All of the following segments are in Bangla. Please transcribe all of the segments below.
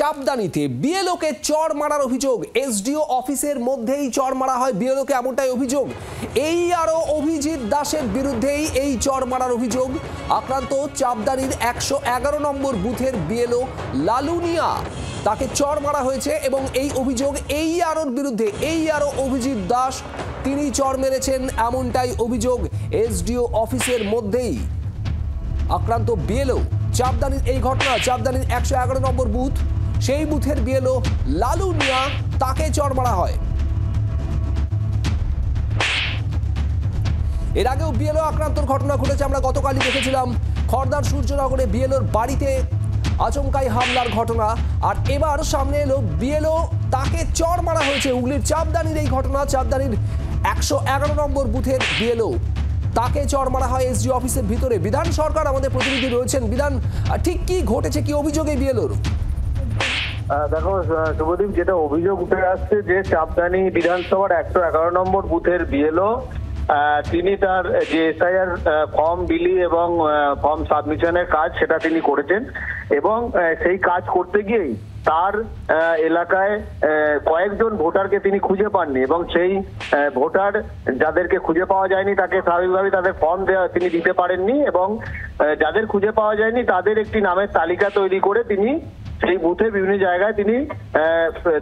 চাপদানিতে বিএলওকে চড় মারার অভিযোগ। এসডিও অফিসের মধ্যেই চড় মারা হয় বিএলওকে, এমনটাই অভিযোগ। এই আরও অভিজিৎ দাসের বিরুদ্ধেই এই চড় মারার অভিযোগ। আক্রান্ত চাপদানির 111 নম্বর বুথের বিএলও লালুনিয়া, তাকে চড় মারা হয়েছে এবং এই অভিযোগ এই আরোর বিরুদ্ধে। এই আরও অভিজিৎ দাস তিনি চড় মেরেছেন, এমনটাই অভিযোগ। এসডিও অফিসের মধ্যেই আক্রান্ত বিএলও। চাপদানির এই ঘটনা, চাপদানির 111 নম্বর বুথ, সেই বুথের বিএলও লালুনিয়া, তাকে চড় মারা হয়। এর আগেও বিএলও আক্রান্তর ঘটনা ঘটেছে, আমরা গতকালই দেখেছিলাম খড়দার সূর্যনগরে বিএলওর বাড়িতে আচমকাই হামলার ঘটনা। আর এবার সামনে এলো বিএলও, তাকে চড় মারা হয়েছে। হুগলির চাপদানির এই ঘটনা, চাপদানির 111 নম্বর বুথের বিএলও, তাকে চড় মারা হয় এসডি অফিসের ভিতরে। বিধান সরকার আমাদের প্রতিনিধি রয়েছেন। বিধান, ঠিক কি ঘটেছে, কি অভিযোগ এই বিএলওর? দেখো শুভদীপ, যেটা অভিযোগ উঠে আসছে যে চাপদানি বিধানসভার 111 নম্বর বুথের বিএলও তিনি তার যে এসআইআর ফর্ম বিলি এবং ফর্ম সাবমিশনের কাজ সেটা তিনি করেছেন এবং সেই কাজ করতে গিয়েই তার এলাকায় কয়েকজন ভোটারকে তিনি খুঁজে পাননি এবং সেই ভোটার যাদেরকে খুঁজে পাওয়া যায়নি তাকে স্বাভাবিকভাবে তাদের ফর্ম তিনি দিতে পারেননি এবং যাদের খুঁজে পাওয়া যায়নি তাদের একটি নামের তালিকা তৈরি করে তিনি সেই বুথে বিভিন্ন জায়গায় তিনি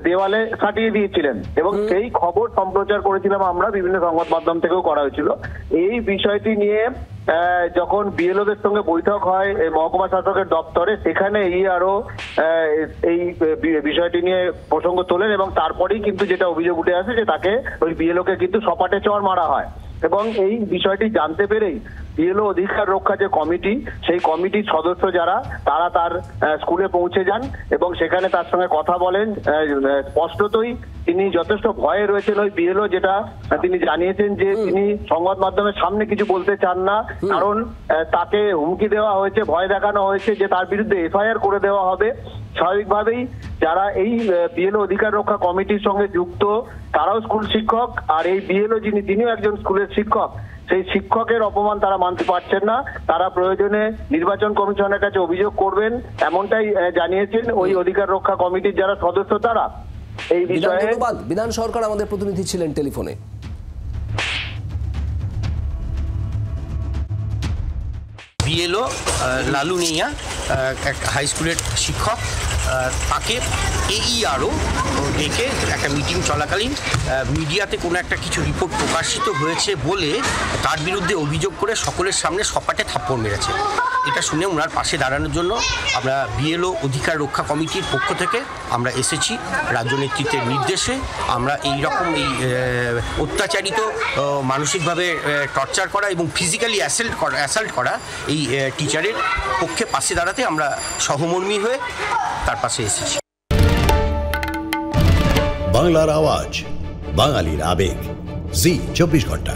দেওয়ালে সাটিয়ে দিয়েছিলেন এবং সেই খবর সম্প্রচার করেছিলাম আমরা, বিভিন্ন সংবাদ মাধ্যম থেকেও করা হয়েছিল। এই বিষয়টি নিয়ে যখন বিএলওদের সঙ্গে বৈঠক হয় মহকুমা শাসকের দপ্তরে, সেখানে আরো এই বিষয়টি নিয়ে প্রসঙ্গ তোলেন এবং তারপরেই কিন্তু যেটা অভিযোগ উঠে আসে যে তাকে ওই বিএলওকে কিন্তু সপাটে চড় মারা হয়। এবং এই বিষয়টি জানতে পেরেই বিএলও অধিকার রক্ষা যে কমিটি, সেই কমিটির সদস্য যারা, তারা তার স্কুলে পৌঁছে যান এবং সেখানে তার সঙ্গে কথা বলেন। স্পষ্টতই তিনি যথেষ্ট ভয়ে রয়েছেন ওই বিএলও, যেটা তিনি জানিয়েছেন যে তিনি সংবাদ মাধ্যমের সামনে কিছু বলতে চান না, কারণ তাকে হুমকি দেওয়া হয়েছে, ভয় দেখানো হয়েছে যে তার বিরুদ্ধে এফআইআর করে দেওয়া হবে। স্বাভাবিকভাবেই যারা এই বিএলও অধিকার রক্ষা কমিটির সঙ্গে যুক্ত তারাও স্কুল শিক্ষক, আর এই বিএলও তিনিও একজন স্কুলের শিক্ষক। সেই শিক্ষকের অপমান তারা মানতে পারছেন না, তারা প্রয়োজনে নির্বাচন কমিশনের কাছে অভিযোগ করবেন, এমনটাই জানিয়েছেন ওই অধিকার রক্ষা কমিটির যারা সদস্য তারা। এই বিষয়ে বিধান সরকার আমাদের প্রতিনিধি ছিলেন টেলিফোনে। বিএলও লালুনিয়া হাই স্কুলের শিক্ষক, তাকে AERO ডেকে একটা মিটিং চলাকালীন মিডিয়াতে কোনো একটা কিছু রিপোর্ট প্রকাশিত হয়েছে বলে তার বিরুদ্ধে অভিযোগ করে সকলের সামনে সপাটে থাপ্পড় মেরেছে। এটা শুনে ওনার পাশে দাঁড়ানোর জন্য আমরা বিএলও অধিকার রক্ষা কমিটির পক্ষ থেকে আমরা এসেছি। রাজ্য নেতৃত্বের নির্দেশে আমরা এই রকম এই অত্যাচারিত, মানসিকভাবে টর্চার করা এবং ফিজিক্যালি অ্যাসাল্ট করা এই টিচারের পক্ষে পাশে দাঁড়াতে আমরা সহমর্মী হয়ে তার পাশে এসেছি। বাংলার আওয়াজ, বাঙালির আবেগ, জি 24 ঘন্টা।